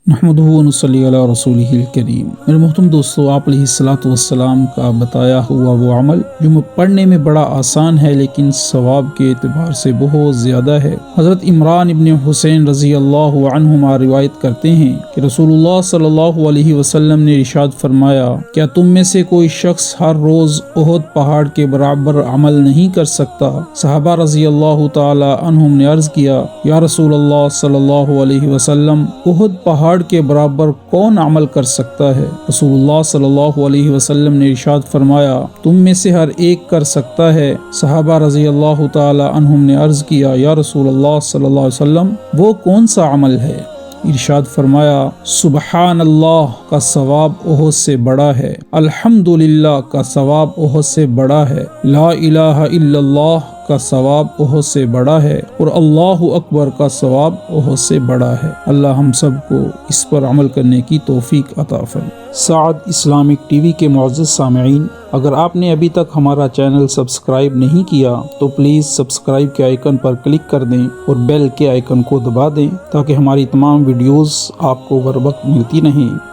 نحمدہ و نصلی علی رسولہ الکریم۔ میرے محترم دوستو، آپ علیہ الصلوۃ والسلام کا بتایا ہوا وہ عمل جو پڑھنے میں بڑا آسان ہے لیکن ثواب کے اعتبار سے بہت زیادہ ہے۔ حضرت عمران ابن حسین رضی اللہ عنہما روایت کرتے ہیں کہ رسول اللہ صلی اللہ علیہ وسلم نے ارشاد فرمایا، کیا تم میں سے کوئی شخص ہر روز احد پہاڑ کے برابر عمل نہیں کر سکتا؟ صحابہ رضی اللہ تعالی عنہم نے عرض کیا، یا رسول اللہ صلی اللہ علیہ وسلم، احد پہاڑ کے برابر کون عمل کر سکتا ہے؟ رسول اللہ صلی اللہ علیہ وسلم نے ارشاد فرمایا، تم میں سے ہر ایک کر سکتا ہے۔ صحابہ رضی اللہ تعالی عنہم نے عرض کیا، یا رسول اللہ صلی اللہ علیہ وسلم، وہ کون سا عمل ہے؟ ارشاد فرمایا، سبحان اللہ کا ثواب احد سے بڑا ہے، الحمدللہ کا ثواب احد سے بڑا ہے، لا الہ الا اللہ کا ثواب احد سے بڑا ہے، اور اللہ اکبر کا ثواب احد سے بڑا ہے۔ اللہ ہم سب کو اس پر عمل کرنے کی توفیق عطا فرمائے۔ سعد اسلامک ٹی وی کے معزز سامعین، اگر آپ نے ابھی تک ہمارا چینل سبسکرائب نہیں کیا تو پلیز سبسکرائب کے آئیکن پر کلک کر دیں اور بیل کے آئیکن کو دبا دیں تاکہ ہماری تمام ویڈیوز آپ کو بر وقت ملتی رہیں۔